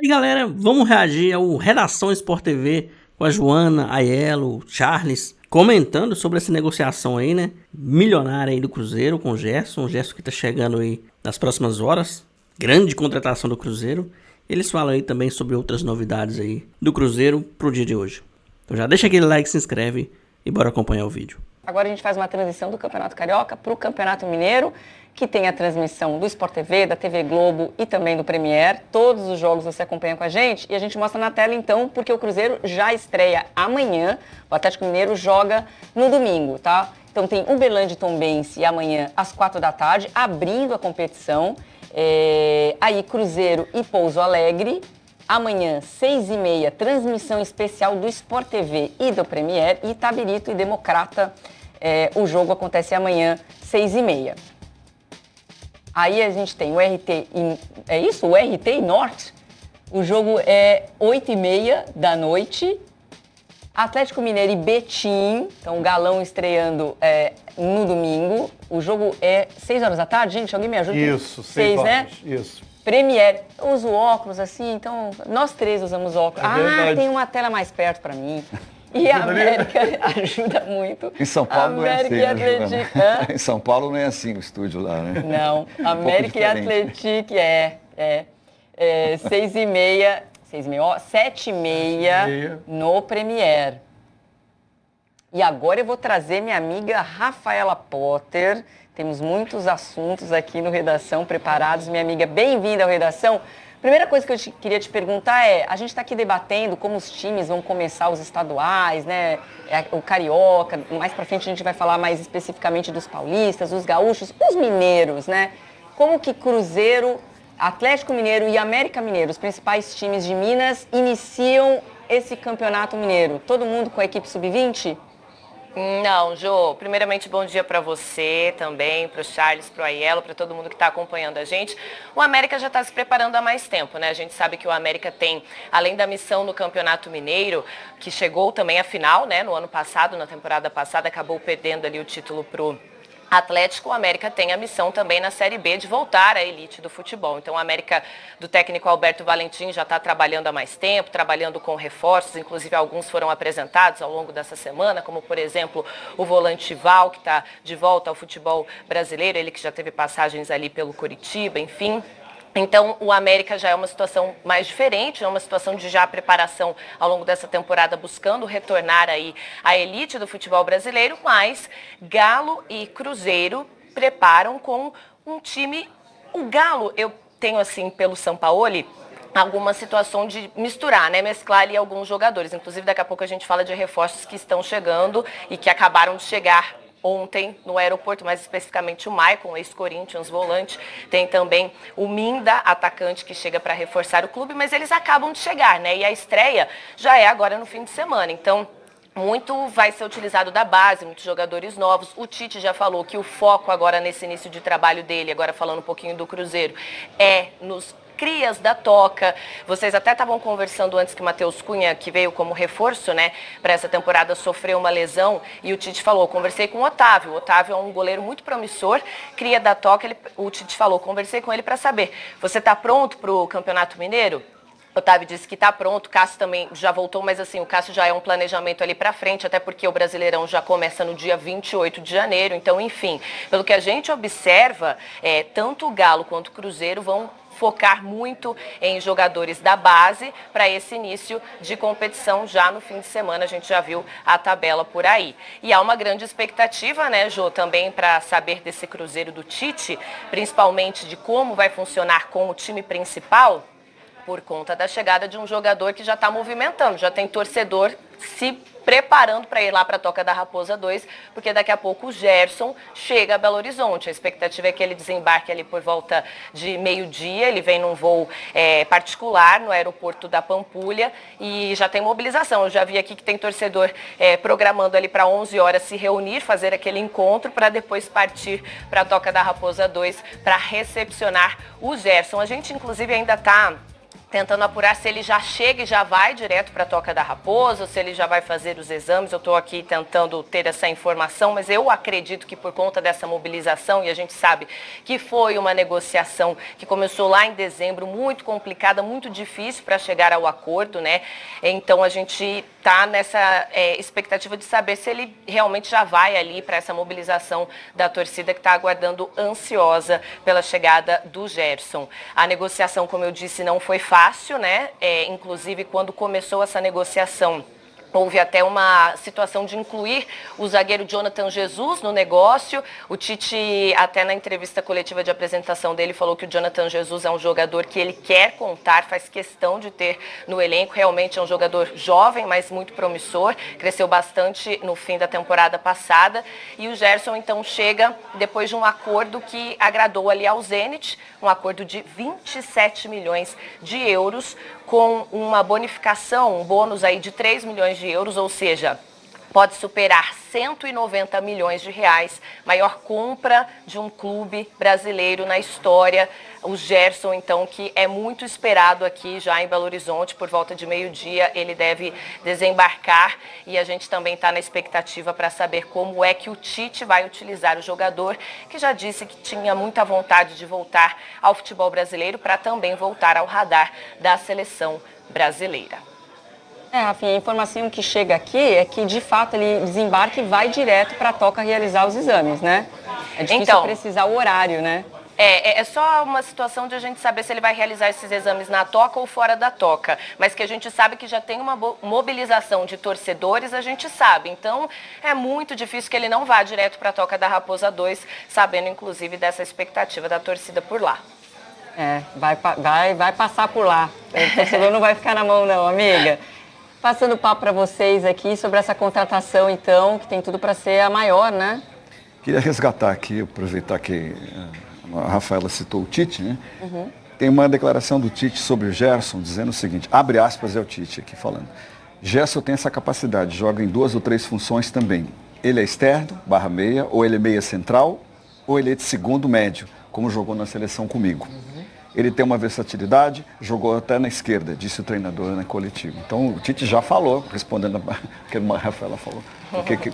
E galera, vamos reagir ao Redação Sport TV com a Joana, a Yelo, Charles, comentando sobre essa negociação aí, né? Milionária aí do Cruzeiro com o Gerson que tá chegando aí nas próximas horas. Grande contratação do Cruzeiro. Eles falam aí também sobre outras novidades aí do Cruzeiro pro dia de hoje. Então já deixa aquele like, se inscreve e bora acompanhar o vídeo. Agora a gente faz uma transição do Campeonato Carioca para o Campeonato Mineiro, que tem a transmissão do Sport TV, da TV Globo e também do Premier. Todos os jogos você acompanha com a gente e a gente mostra na tela então, porque o Cruzeiro já estreia amanhã, o Atlético Mineiro joga no domingo, tá? Então tem Uberlândia e Tombense amanhã às 4 da tarde, abrindo a competição. Aí Cruzeiro e Pouso Alegre. Amanhã, 6h30, transmissão especial do Sport TV e do Premier. E Itabirito e Democrata, o jogo acontece amanhã, 6h30. Aí a gente tem o RT, é isso? O RT e Norte. O jogo é 8h30 da noite. Atlético Mineiro e Betim, então o Galão estreando no domingo. O jogo é 6 horas da tarde, gente? Alguém me ajuda? Isso, 6 horas. Né? Isso. Premier, eu uso óculos assim, então nós três usamos óculos. Tem uma tela mais perto para mim. E a América ajuda muito. Em São Paulo não é assim. Em São Paulo não é assim o estúdio lá, né? Não, América e Atlético 6h30, 7h30 no Premier. E agora eu vou trazer minha amiga Rafaela Potter. Temos muitos assuntos aqui no Redação preparados. Minha amiga, bem-vinda ao Redação. Primeira coisa que eu queria te perguntar a gente está aqui debatendo como os times vão começar os estaduais, né? O Carioca, mais pra frente a gente vai falar mais especificamente dos paulistas, os gaúchos, os mineiros, né? Como que Cruzeiro, Atlético Mineiro e América Mineiro, os principais times de Minas, iniciam esse campeonato mineiro? Todo mundo com a equipe sub-20? Não, Jô, primeiramente bom dia para você também, para o Charles, para o Aiello, para todo mundo que está acompanhando a gente. O América já está se preparando há mais tempo, né? A gente sabe que o América tem, além da missão no Campeonato Mineiro, que chegou também à final, né? No ano passado, na temporada passada, acabou perdendo ali o título pro Atlético. O América tem a missão também na Série B de voltar à elite do futebol. Então, o América do técnico Alberto Valentim já está trabalhando há mais tempo, trabalhando com reforços, inclusive alguns foram apresentados ao longo dessa semana, como, por exemplo, o volante Val, que está de volta ao futebol brasileiro, ele que já teve passagens ali pelo Coritiba, enfim. Então, o América já é uma situação mais diferente, é uma situação de já preparação ao longo dessa temporada, buscando retornar aí à elite do futebol brasileiro, mas Galo e Cruzeiro preparam com um time. O Galo, eu tenho assim, pelo Sampaoli, alguma situação de misturar, né? Mesclar ali alguns jogadores. Inclusive, daqui a pouco a gente fala de reforços que estão chegando e que acabaram de chegar ontem no aeroporto, mais especificamente o Maicon, ex-Corinthians, volante. Tem também o Minda, atacante, que chega para reforçar o clube, mas eles acabam de chegar, né? E a estreia já é agora no fim de semana. Então, muito vai ser utilizado da base, muitos jogadores novos. O Tite já falou que o foco agora nesse início de trabalho dele, agora falando um pouquinho do Cruzeiro, é nos crias da Toca. Vocês até estavam conversando antes que o Matheus Cunha, que veio como reforço, né, para essa temporada, sofreu uma lesão e o Tite falou, conversei com o Otávio. O Otávio é um goleiro muito promissor, cria da Toca. O Tite falou, conversei com ele para saber, você está pronto para o Campeonato Mineiro? O Otávio disse que está pronto, o Cássio também já voltou, mas assim, o Cássio já é um planejamento ali para frente, até porque o Brasileirão já começa no dia 28 de janeiro, então, enfim, pelo que a gente observa, tanto o Galo quanto o Cruzeiro vão focar muito em jogadores da base para esse início de competição já no fim de semana. A gente já viu a tabela por aí. E há uma grande expectativa, né, Jô, também para saber desse Cruzeiro do Tite, principalmente de como vai funcionar com o time principal, por conta da chegada de um jogador que já está movimentando, já tem torcedor se preparando para ir lá para a Toca da Raposa 2, porque daqui a pouco o Gerson chega a Belo Horizonte. A expectativa é que ele desembarque ali por volta de meio-dia, ele vem num voo particular no aeroporto da Pampulha e já tem mobilização. Eu já vi aqui que tem torcedor programando ali para 11 horas se reunir, fazer aquele encontro para depois partir para a Toca da Raposa 2 para recepcionar o Gerson. A gente, inclusive, ainda está tentando apurar se ele já chega e já vai direto para a Toca da Raposa, ou se ele já vai fazer os exames. Eu estou aqui tentando ter essa informação, mas eu acredito que por conta dessa mobilização, e a gente sabe que foi uma negociação que começou lá em dezembro, muito complicada, muito difícil para chegar ao acordo, né? Então a gente está nessa expectativa de saber se ele realmente já vai ali para essa mobilização da torcida que está aguardando ansiosa pela chegada do Gerson. A negociação, como eu disse, não foi fácil, né? Inclusive, quando começou essa negociação, houve até uma situação de incluir o zagueiro Jonathan Jesus no negócio. O Tite, até na entrevista coletiva de apresentação dele, falou que o Jonathan Jesus é um jogador que ele quer contar, faz questão de ter no elenco. Realmente é um jogador jovem, mas muito promissor. Cresceu bastante no fim da temporada passada. E o Gerson, então, chega depois de um acordo que agradou ali ao Zenit, um acordo de 27 milhões de euros, com uma bonificação, um bônus aí de 3 milhões de euros, ou seja, pode superar 190 milhões de reais, maior compra de um clube brasileiro na história. O Gerson, então, que é muito esperado aqui já em Belo Horizonte, por volta de meio-dia ele deve desembarcar, e a gente também está na expectativa para saber como é que o Tite vai utilizar o jogador, que já disse que tinha muita vontade de voltar ao futebol brasileiro para também voltar ao radar da seleção brasileira. Rafinha, a informação que chega aqui é que, de fato, ele desembarca e vai direto para a Toca realizar os exames, né? É difícil então, precisar o horário, né? É só uma situação de a gente saber se ele vai realizar esses exames na Toca ou fora da Toca. Mas que a gente sabe que já tem uma mobilização de torcedores, a gente sabe. Então, é muito difícil que ele não vá direto para a Toca da Raposa 2, sabendo, inclusive, dessa expectativa da torcida por lá. Vai passar por lá. O torcedor não vai ficar na mão, não, amiga. Passando o papo para vocês aqui sobre essa contratação, então, que tem tudo para ser a maior, né? Queria resgatar aqui, aproveitar que a Rafaela citou o Tite, né? Tem uma declaração do Tite sobre o Gerson, dizendo o seguinte, abre aspas, é o Tite aqui falando. Gerson tem essa capacidade, joga em 2 ou 3 funções também. Ele é externo, /meia, ou ele é meia central, ou ele é de segundo médio, como jogou na seleção comigo. Ele tem uma versatilidade, jogou até na esquerda, disse o treinador na coletiva. Então o Tite já falou, respondendo o que a Rafaela falou,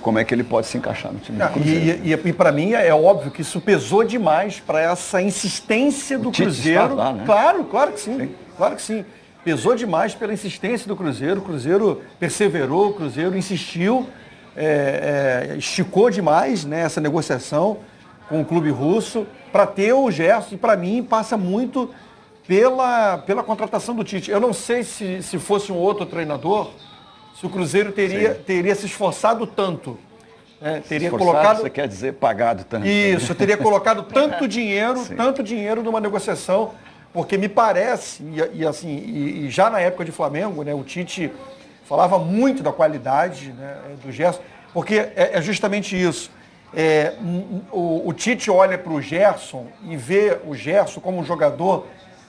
como é que ele pode se encaixar no time do Cruzeiro. E para mim é óbvio que isso pesou demais para essa insistência do Cruzeiro. Lá, né? Claro que sim, claro que sim. Pesou demais pela insistência do Cruzeiro. O Cruzeiro perseverou, o Cruzeiro insistiu, esticou demais, né, essa negociação com o clube russo para ter o Gerson, e para mim passa muito pela contratação do Tite. Eu não sei se fosse um outro treinador, se o Cruzeiro teria se esforçado tanto. Teria colocado, você quer dizer pagado tanto. Isso, teria colocado tanto dinheiro numa negociação, porque me parece, e já na época de Flamengo, né, o Tite falava muito da qualidade, né, do Gerson, porque é justamente isso. O Tite olha para o Gerson e vê o Gerson como um jogador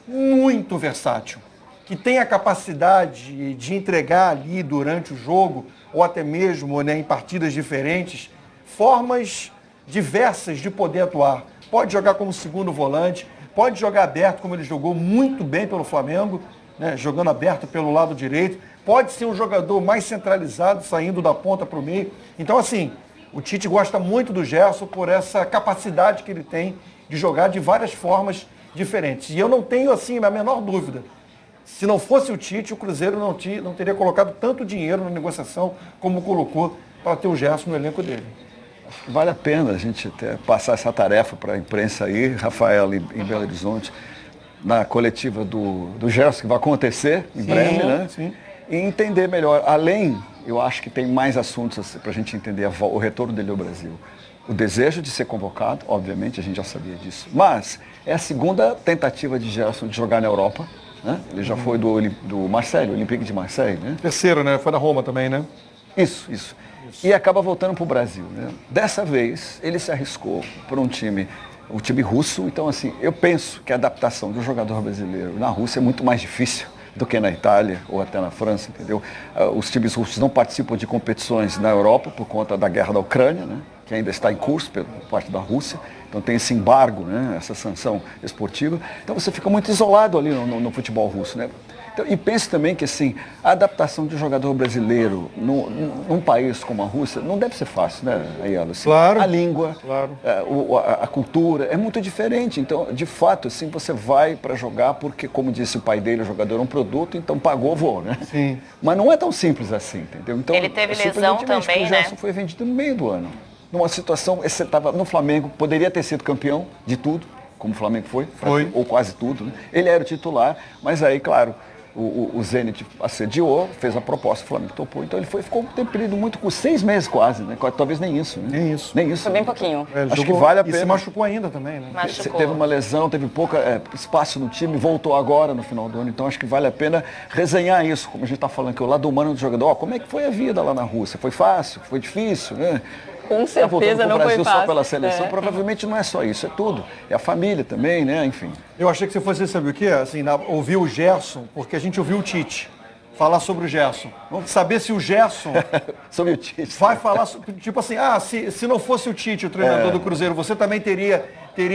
muito versátil, que tem a capacidade de entregar ali durante o jogo, ou até mesmo, né, em partidas diferentes, formas diversas de poder atuar. Pode jogar como segundo volante, pode jogar aberto, como ele jogou muito bem pelo Flamengo, né, jogando aberto pelo lado direito, pode ser um jogador mais centralizado, saindo da ponta para o meio. Então, assim, o Tite gosta muito do Gerson por essa capacidade que ele tem de jogar de várias formas diferentes. E eu não tenho, assim, a menor dúvida. Se não fosse o Tite, o Cruzeiro não teria colocado tanto dinheiro na negociação como colocou para ter o Gerson no elenco dele. Acho que vale a pena a gente passar essa tarefa para a imprensa aí, Rafael, em Belo Horizonte, na coletiva do Gerson, que vai acontecer em breve, né? Sim. E entender melhor. Além, eu acho que tem mais assuntos para a gente entender o retorno dele ao Brasil. O desejo de ser convocado, obviamente, a gente já sabia disso. Mas é a segunda tentativa de Gerson de jogar na Europa. Né? Ele já foi do Marseille, Olympique de Marseille. Né? Terceiro, né? Foi na Roma também, né? Isso. E acaba voltando para o Brasil. Né? Dessa vez, ele se arriscou por um time russo. Então, assim, eu penso que a adaptação do jogador brasileiro na Rússia é muito mais difícil do que na Itália ou até na França, entendeu? Os times russos não participam de competições na Europa por conta da guerra da Ucrânia, né? Que ainda está em curso por parte da Rússia. Então tem esse embargo, né? Essa sanção esportiva. Então você fica muito isolado ali no futebol russo, né? Então, e pense também que assim, a adaptação de um jogador brasileiro num país como a Rússia não deve ser fácil, né, Ayala? Assim, Claro. A língua, Claro. a cultura é muito diferente. Então, de fato, assim, você vai para jogar porque, como disse o pai dele, o jogador é um produto, então pagou, vou, né? Sim. Mas não é tão simples assim, entendeu? Então, Ele teve lesão surpreendentemente, também, o Gerson né? foi vendido no meio do ano. Numa situação, você estava no Flamengo, poderia ter sido campeão de tudo, como o Flamengo foi. Ou quase tudo, né? Ele era o titular, mas aí, claro, o Zenit assediou, fez a proposta, o Flamengo topou. Então ele ficou um período muito com 6 meses quase, né? Talvez nem isso. Né? Nem isso. Foi bem pouquinho. Acho que vale a pena. E se machucou ainda também, né? Machucou. Teve uma lesão, teve pouco espaço no time, voltou agora no final do ano. Então acho que vale a pena resenhar isso, como a gente está falando aqui, o lado humano do jogador. Como é que foi a vida lá na Rússia? Foi fácil? Foi difícil? Né? Com certeza não foi Brasil fácil. Só pela seleção, provavelmente não é só isso, é tudo. É a família também, né? Enfim. Eu achei que você fosse, sabe o quê? Assim, ouvir o Gerson, porque a gente ouviu o Tite falar sobre o Gerson. Vamos saber se o Gerson Sobre o Tite. vai falar, tipo assim, se não fosse o Tite, o treinador do Cruzeiro, você também teria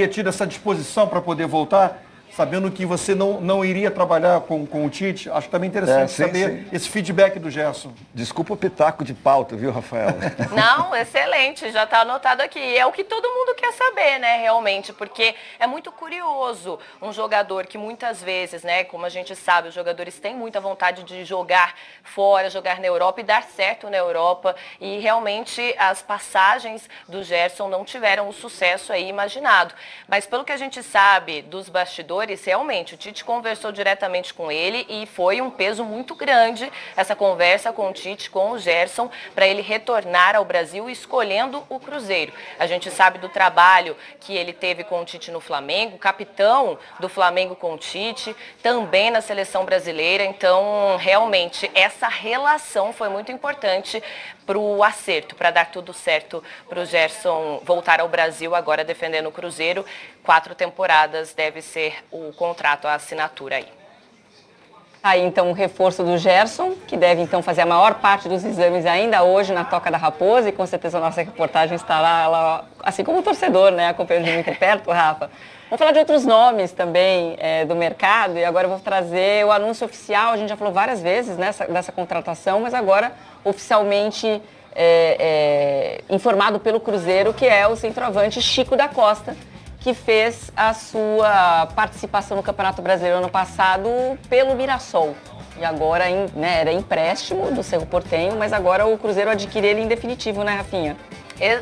tido essa disposição para poder voltar? Sabendo que você não iria trabalhar com o Tite, acho também interessante saber esse feedback do Gerson. Desculpa o pitaco de pauta, viu, Rafael? Não, excelente, já está anotado aqui. É o que todo mundo quer saber, né, realmente, porque é muito curioso um jogador que muitas vezes, né, como a gente sabe, os jogadores têm muita vontade de jogar fora, jogar na Europa e dar certo na Europa, e realmente as passagens do Gerson não tiveram o sucesso aí imaginado. Mas pelo que a gente sabe dos bastidores, realmente, o Tite conversou diretamente com ele e foi um peso muito grande essa conversa com o Tite, com o Gerson, para ele retornar ao Brasil escolhendo o Cruzeiro. A gente sabe do trabalho que ele teve com o Tite no Flamengo, capitão do Flamengo com o Tite, também na seleção brasileira. Então, realmente, essa relação foi muito importante para o acerto, para dar tudo certo para o Gerson voltar ao Brasil agora defendendo o Cruzeiro. 4 temporadas deve ser o contrato, a assinatura aí. Aí então o reforço do Gerson, que deve então fazer a maior parte dos exames ainda hoje na Toca da Raposa, e com certeza a nossa reportagem estará lá, assim como o torcedor, né, acompanhando de muito perto, Rafa. Vamos falar de outros nomes também do mercado, e agora eu vou trazer o anúncio oficial. A gente já falou várias vezes dessa contratação, mas agora oficialmente informado pelo Cruzeiro, que é o centroavante Chico da Costa, que fez a sua participação no Campeonato Brasileiro ano passado pelo Mirassol. E agora, né, era empréstimo do Cerro Porteño, mas agora o Cruzeiro adquire ele em definitivo, né, Rafinha?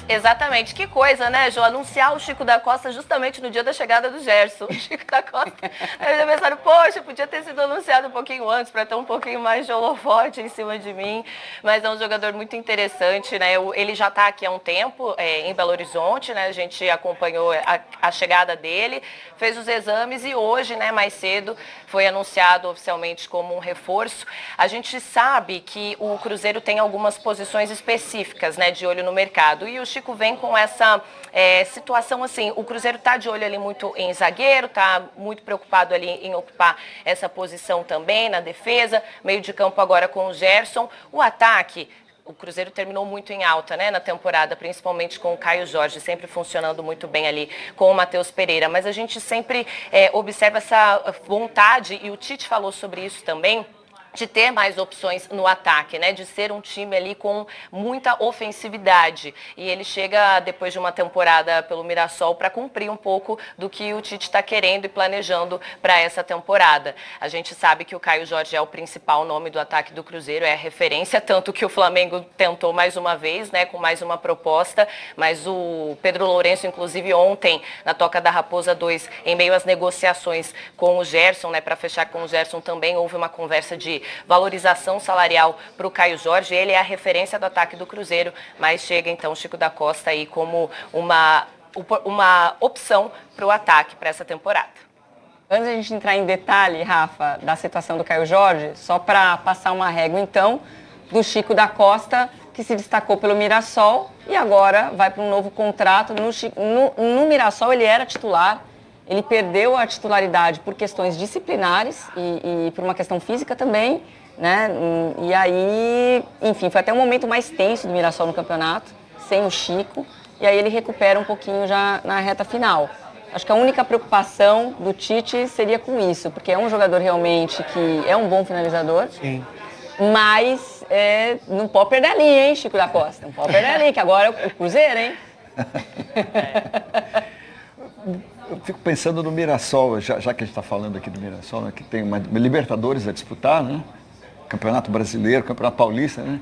Exatamente, que coisa, né, Jô? Anunciar o Chico da Costa justamente no dia da chegada do Gerson. O Chico da Costa, eles pensaram, poxa, podia ter sido anunciado um pouquinho antes para ter um pouquinho mais de holofote em cima de mim, mas é um jogador muito interessante, né? Ele já está aqui há um tempo em Belo Horizonte, né? A gente acompanhou a chegada dele, fez os exames e hoje, né, mais cedo, foi anunciado oficialmente como um reforço. A gente sabe que o Cruzeiro tem algumas posições específicas, né, de olho no mercado. E o Chico vem com essa situação assim, o Cruzeiro está de olho ali muito em zagueiro, está muito preocupado ali em ocupar essa posição também na defesa, meio de campo agora com o Gerson. O ataque, o Cruzeiro terminou muito em alta, né, na temporada, principalmente com o Caio Jorge, sempre funcionando muito bem ali com o Matheus Pereira. Mas a gente sempre observa essa vontade, e o Tite falou sobre isso também, de ter mais opções no ataque, né? De ser um time ali com muita ofensividade. E ele chega depois de uma temporada pelo Mirassol para cumprir um pouco do que o Tite está querendo e planejando para essa temporada. A gente sabe que o Caio Jorge é o principal nome do ataque do Cruzeiro, é a referência, tanto que o Flamengo tentou mais uma vez, né? Com mais uma proposta, mas o Pedro Lourenço, inclusive ontem, na Toca da Raposa 2, em meio às negociações com o Gerson, né? Para fechar com o Gerson também houve uma conversa de valorização salarial para o Caio Jorge. Ele é a referência do ataque do Cruzeiro, mas chega então o Chico da Costa aí como uma opção para o ataque para essa temporada. Antes de a gente entrar em detalhe, Rafa, da situação do Caio Jorge, só para passar uma régua então, do Chico da Costa, que se destacou pelo Mirassol e agora vai para um novo contrato. No Mirassol ele era titular, Ele perdeu a titularidade por questões disciplinares e por uma questão física também, né? E aí, enfim, foi até um momento mais tenso do Mirassol no campeonato, sem o Chico, e aí ele recupera um pouquinho já na reta final. Acho que a única preocupação do Tite seria com isso, porque é um jogador realmente que é um bom finalizador. Sim. Mas não pode perder a linha, hein, Chico da Costa? Não pode perder a linha, que agora é o Cruzeiro, hein? Eu fico pensando no Mirassol, já que a gente está falando aqui do Mirassol, né, que tem uma Libertadores a disputar, né? Campeonato Brasileiro, Campeonato Paulista, né?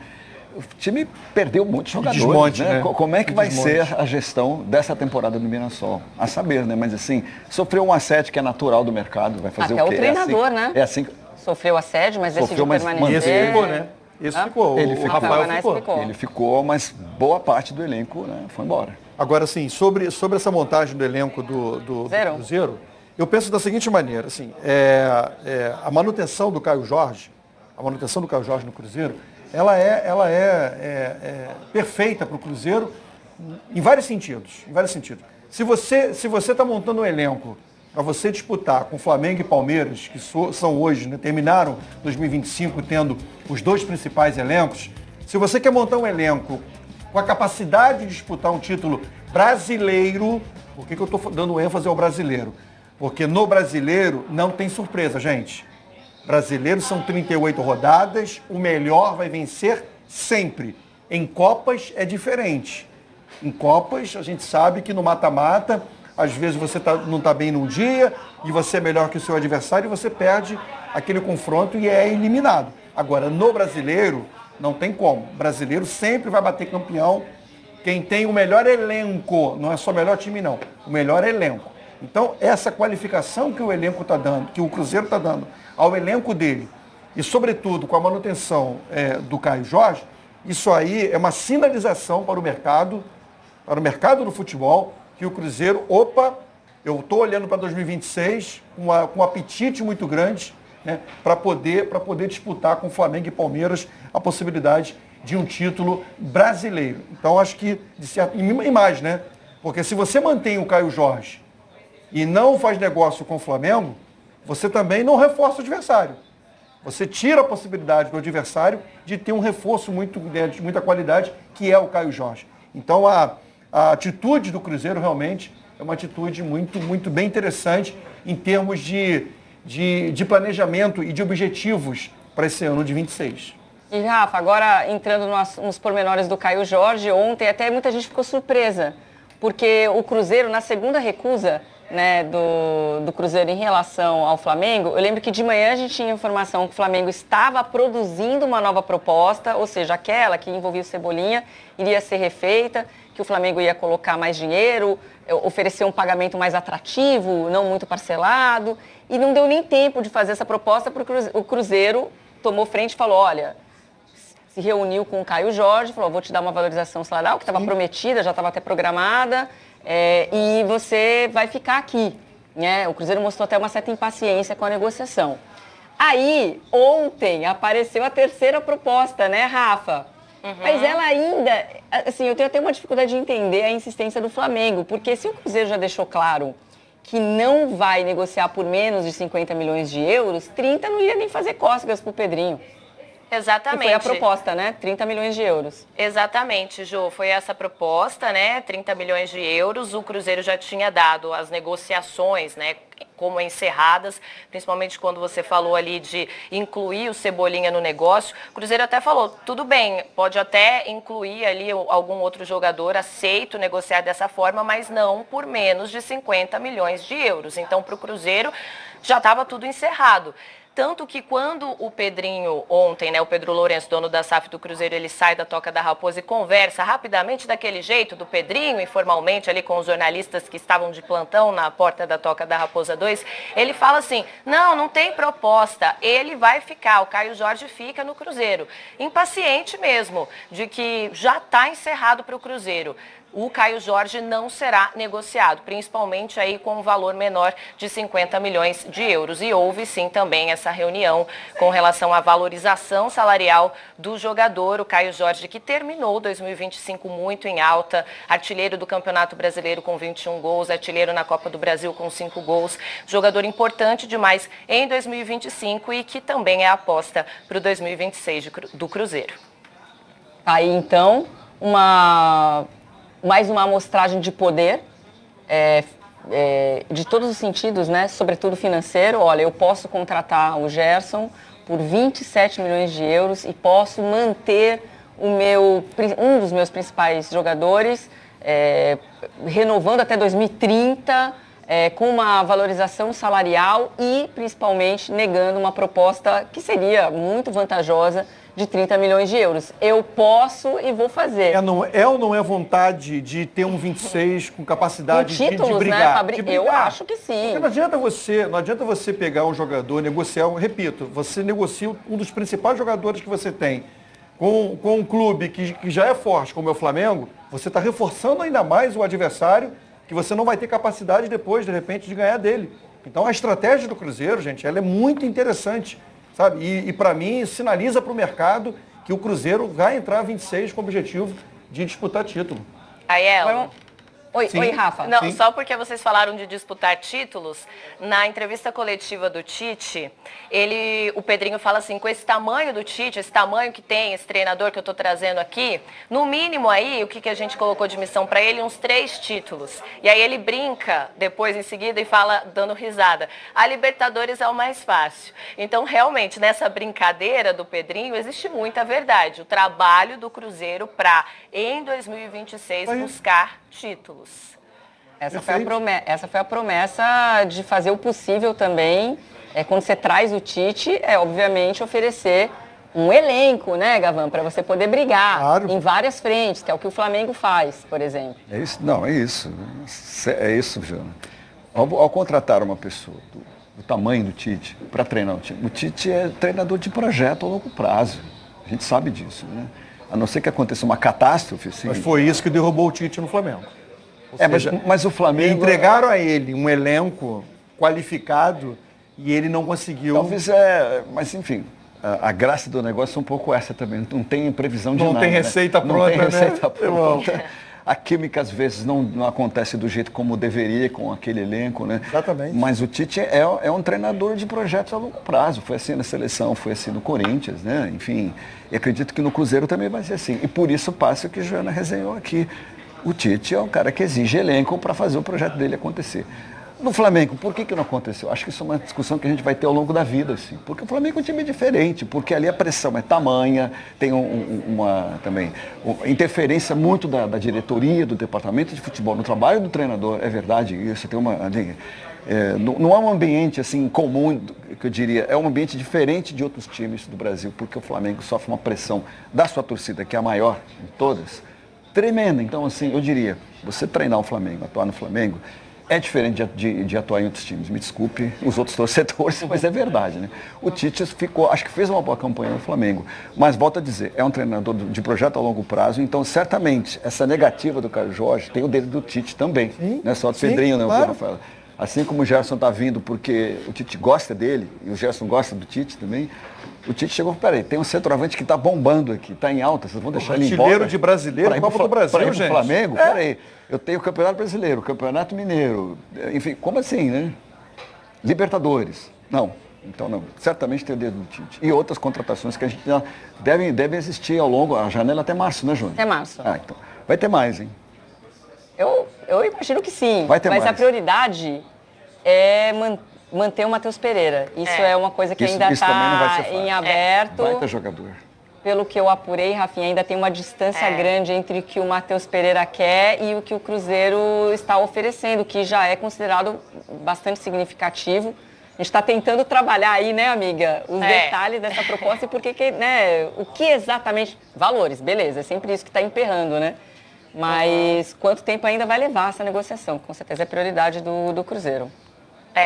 O time perdeu muitos jogadores, desmonte, né? né? Como é que vai Desmonte. ser a gestão dessa temporada do Mirassol? A saber, né? Mas assim, sofreu um assédio que é natural do mercado, vai fazer Até o quê? o treinador, né? É assim. Sofreu assédio, mas decidiu mas permanecer. Esse ficou, né? Esse ficou. Ele O ficou. Rafael Rafael ficou. ficou. Ele ficou, mas boa parte do elenco, né, foi embora. Agora, assim, sobre essa montagem do elenco do Cruzeiro, eu penso da seguinte maneira, assim, a manutenção do Caio Jorge no Cruzeiro, ela é perfeita para o Cruzeiro em vários sentidos. Se você está montando um elenco para você disputar com Flamengo e Palmeiras, que são hoje, né, terminaram 2025 tendo os dois principais elencos, se você quer montar um elenco com a capacidade de disputar um título brasileiro, por que eu estou dando ênfase ao brasileiro? Porque no brasileiro não tem surpresa, gente. Brasileiro são 38 rodadas, o melhor vai vencer sempre. Em Copas é diferente. Em Copas a gente sabe que no mata-mata, às vezes você não está bem num dia e você é melhor que o seu adversário e você perde aquele confronto e é eliminado. Agora, no brasileiro, não tem como. O brasileiro sempre vai bater campeão. Quem tem o melhor elenco, não é só o melhor time não, o melhor elenco. Então, essa qualificação que o elenco está dando, que o Cruzeiro está dando ao elenco dele, e sobretudo com a manutenção do Caio Jorge, isso aí é uma sinalização para o mercado do futebol, que o Cruzeiro, eu estou olhando para 2026 com um apetite muito grande, né, para poder disputar com Flamengo e Palmeiras a possibilidade de um título brasileiro. Então, acho que, de certo, e mais, né? Porque se você mantém o Caio Jorge e não faz negócio com o Flamengo, você também não reforça o adversário. Você tira a possibilidade do adversário de ter um reforço de muita qualidade, que é o Caio Jorge. Então, a atitude do Cruzeiro realmente é uma atitude muito, muito bem interessante em termos de planejamento e de objetivos para esse ano de 26. E, Rafa, agora entrando nos pormenores do Caio Jorge, ontem até muita gente ficou surpresa, porque o Cruzeiro, na segunda recusa, né, do Cruzeiro em relação ao Flamengo, eu lembro que de manhã a gente tinha informação que o Flamengo estava produzindo uma nova proposta, ou seja, aquela que envolvia o Cebolinha iria ser refeita, que o Flamengo ia colocar mais dinheiro, oferecer um pagamento mais atrativo, não muito parcelado, e não deu nem tempo de fazer essa proposta, porque o Cruzeiro tomou frente e falou, olha, se reuniu com o Caio Jorge, falou, vou te dar uma valorização salarial, que estava prometida, já estava até programada, e você vai ficar aqui. Né? O Cruzeiro mostrou até uma certa impaciência com a negociação. Aí, ontem, apareceu a terceira proposta, né, Rafa? Uhum. Mas ela ainda, assim, eu tenho até uma dificuldade de entender a insistência do Flamengo, porque se o Cruzeiro já deixou claro que não vai negociar por menos de 50 milhões de euros, 30 não ia nem fazer cócegas pro Pedrinho. Exatamente. Que foi a proposta, né? 30 milhões de euros. Exatamente, Jô. Foi essa proposta, né? 30 milhões de euros. O Cruzeiro já tinha dado as negociações, né? Como encerradas, principalmente quando você falou ali de incluir o Cebolinha no negócio. O Cruzeiro até falou, tudo bem, pode até incluir ali algum outro jogador, aceito negociar dessa forma, mas não por menos de 50 milhões de euros. Então, para o Cruzeiro, já estava tudo encerrado. Tanto que quando o Pedrinho ontem, né, o Pedro Lourenço, dono da SAF do Cruzeiro, ele sai da Toca da Raposa e conversa rapidamente daquele jeito do Pedrinho, informalmente ali com os jornalistas que estavam de plantão na porta da Toca da Raposa 2, ele fala assim, não tem proposta, ele vai ficar, o Caio Jorge fica no Cruzeiro. Impaciente mesmo, de que já está encerrado para o Cruzeiro. o Caio Jorge não será negociado, principalmente aí com um valor menor de 50 milhões de euros. E houve sim também essa reunião com relação à valorização salarial do jogador, o Caio Jorge, que terminou 2025 muito em alta, artilheiro do Campeonato Brasileiro com 21 gols, artilheiro na Copa do Brasil com 5 gols, jogador importante demais em 2025 e que também é a aposta para o 2026 do Cruzeiro. Aí então, mais uma amostragem de poder, de todos os sentidos, né? Sobretudo financeiro. Olha, eu posso contratar o Gerson por 27 milhões de euros e posso manter um dos meus principais jogadores, renovando até 2030, com uma valorização salarial e, principalmente, negando uma proposta que seria muito vantajosa de 30 milhões de euros. Eu posso e vou fazer. Ou não é vontade de ter um 26 com capacidade com títulos, de brigar? Né, de brigar? Eu acho que sim. Porque não adianta você pegar um jogador, negociar, repito, você negocia um dos principais jogadores que você tem com um clube que já é forte, como é o Flamengo, você está reforçando ainda mais o adversário, que você não vai ter capacidade depois, de repente, de ganhar dele. Então a estratégia do Cruzeiro, gente, ela é muito interessante. Sabe? E para mim, sinaliza para o mercado que o Cruzeiro vai entrar 26 com o objetivo de disputar título. Aiello. Oi, Rafa. Não, só porque vocês falaram de disputar títulos, na entrevista coletiva do Tite, o Pedrinho fala assim, com esse tamanho do Tite, esse tamanho que tem esse treinador que eu estou trazendo aqui, no mínimo aí, o que a gente colocou de missão para ele? Uns 3 títulos. E aí ele brinca depois, em seguida, e fala, dando risada, a Libertadores é o mais fácil. Então, realmente, nessa brincadeira do Pedrinho, existe muita verdade. O trabalho do Cruzeiro para, em 2026, buscar títulos. Essa foi a promessa de fazer o possível também. Quando você traz o Tite, obviamente oferecer um elenco, né, Gavan, para você poder brigar em várias frentes, que é o que o Flamengo faz, por exemplo. É isso, não, é isso. É isso, Jana. Ao contratar uma pessoa do tamanho do Tite para treinar o time, o Tite é treinador de projeto a longo prazo. A gente sabe disso, né? A não ser que aconteça uma catástrofe. Assim. Mas foi isso que derrubou o Tite no Flamengo. Mas o Flamengo... Entregaram a ele um elenco qualificado e ele não conseguiu... Talvez mas enfim, a graça do negócio é um pouco essa também. Não tem previsão de nada. Não tem receita pronta, Não tem receita né? pronta. A química, às vezes, não acontece do jeito como deveria com aquele elenco, né? Exatamente. Mas o Tite é um treinador de projetos a longo prazo. Foi assim na seleção, foi assim no Corinthians, né? Enfim, e acredito que no Cruzeiro também vai ser assim. E por isso passa o que a Joana resenhou aqui. O Tite é um cara que exige elenco para fazer o projeto dele acontecer. No Flamengo, por que não aconteceu? Acho que isso é uma discussão que a gente vai ter ao longo da vida, assim. Porque o Flamengo é um time diferente, porque ali a pressão é tamanha, tem também interferência muito da diretoria, do departamento de futebol, no trabalho do treinador, é verdade isso, tem não é um ambiente assim comum, que eu diria, é um ambiente diferente de outros times do Brasil, porque o Flamengo sofre uma pressão da sua torcida, que é a maior de todas, tremenda. Então, assim, eu diria, você treinar o Flamengo, atuar no Flamengo, é diferente de atuar em outros times. Me desculpe os outros torcedores, mas é verdade, né? O Tite acho que fez uma boa campanha no Flamengo, mas volto a dizer, é um treinador de projeto a longo prazo, então certamente essa negativa do Caio Jorge tem o dedo do Tite também. Sim, não é só do Pedrinho, não, claro. Rafael. Assim como o Gerson está vindo porque o Tite gosta dele, e o Gerson gosta do Tite também, o Tite chegou, peraí, tem um centroavante que está bombando aqui, está em alta, vocês vão deixar ele embora? Artilheiro de brasileiro, Copa do Brasil, gente. Flamengo? Peraí, eu tenho o Campeonato Brasileiro, o Campeonato Mineiro, enfim, como assim, né? Libertadores. Não, então não, certamente tem o dedo do Tite. E outras contratações que a gente devem existir ao longo, a janela até março, né, Júnior? Até março. Então, vai ter mais, hein? Eu imagino que sim, vai ter mas mais. A prioridade é manter o Matheus Pereira. Isso é uma coisa que ainda está em aberto. Vai ter jogador. Pelo que eu apurei, Rafinha, ainda tem uma distância grande entre o que o Matheus Pereira quer e o que o Cruzeiro está oferecendo, que já é considerado bastante significativo. A gente está tentando trabalhar aí, né, amiga, os detalhes dessa proposta e por que, né, o que exatamente... Valores, beleza, é sempre isso que está emperrando, né? Mas quanto tempo ainda vai levar essa negociação? Com certeza é prioridade do Cruzeiro.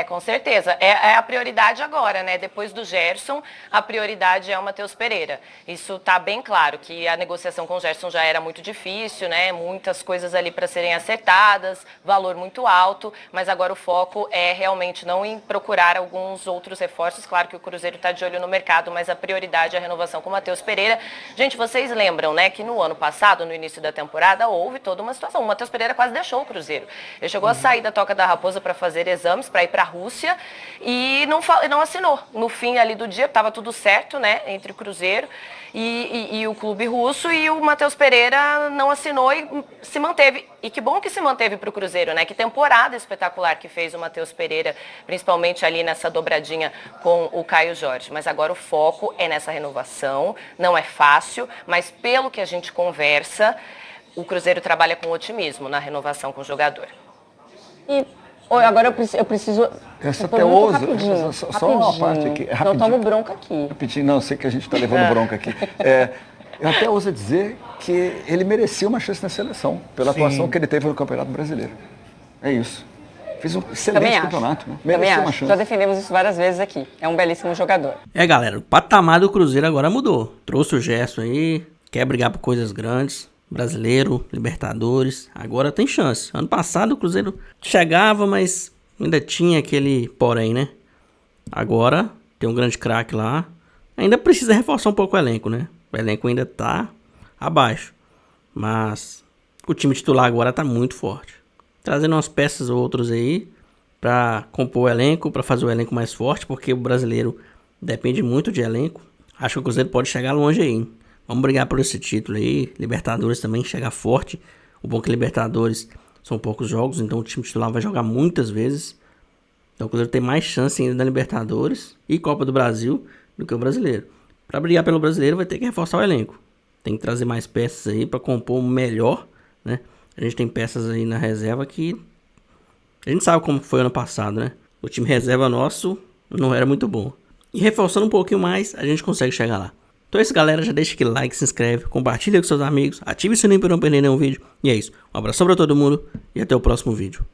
Com certeza. É a prioridade agora, né? Depois do Gerson, a prioridade é o Matheus Pereira. Isso está bem claro, que a negociação com o Gerson já era muito difícil, né? Muitas coisas ali para serem acertadas, valor muito alto, mas agora o foco é realmente não em procurar alguns outros reforços. Claro que o Cruzeiro está de olho no mercado, mas a prioridade é a renovação com o Matheus Pereira. Gente, vocês lembram, né, que no ano passado, no início da temporada, houve toda uma situação. O Matheus Pereira quase deixou o Cruzeiro. Ele chegou a sair da Toca da Raposa para fazer exames, para ir para a Rússia e não assinou. No fim ali do dia estava tudo certo, né, entre o Cruzeiro e o clube russo, e o Matheus Pereira não assinou e se manteve. E que bom que se manteve para o Cruzeiro, né? Que temporada espetacular que fez o Matheus Pereira, principalmente ali nessa dobradinha com o Caio Jorge. Mas agora o foco é nessa renovação, não é fácil, mas pelo que a gente conversa, o Cruzeiro trabalha com otimismo na renovação com o jogador. E agora eu preciso... Essa até ousa, rapidinho, só uma parte aqui. Eu tomo bronca aqui. Rapidinho, não, sei que a gente está levando bronca aqui. Eu até ouso dizer que ele merecia uma chance na seleção, pela atuação que ele teve no Campeonato Brasileiro. É isso. Fez um excelente campeonato, né? Merecia uma chance. Já defendemos isso várias vezes aqui. É um belíssimo jogador. Galera, o patamar do Cruzeiro agora mudou. Trouxe o Gerson aí, quer brigar por coisas grandes. Brasileiro, Libertadores, agora tem chance. Ano passado o Cruzeiro chegava, mas ainda tinha aquele porém, né? Agora tem um grande craque lá. Ainda precisa reforçar um pouco o elenco, né? O elenco ainda tá abaixo. Mas o time titular agora tá muito forte. Trazendo umas peças ou outras aí pra compor o elenco, pra fazer o elenco mais forte, porque o brasileiro depende muito de elenco. Acho que o Cruzeiro pode chegar longe aí, hein? Vamos brigar por esse título aí. Libertadores também chega forte. O bom é que Libertadores são poucos jogos, então o time titular vai jogar muitas vezes. Então o Cruzeiro tem mais chance ainda na Libertadores e Copa do Brasil do que o brasileiro. Para brigar pelo brasileiro vai ter que reforçar o elenco. Tem que trazer mais peças aí para compor melhor, né? A gente tem peças aí na reserva que a gente sabe como foi ano passado, né? O time reserva nosso não era muito bom. E reforçando um pouquinho mais, a gente consegue chegar lá. Então é isso, galera, já deixa aquele like, se inscreve, compartilha com seus amigos, ative o sininho para não perder nenhum vídeo. E é isso, um abração para todo mundo e até o próximo vídeo.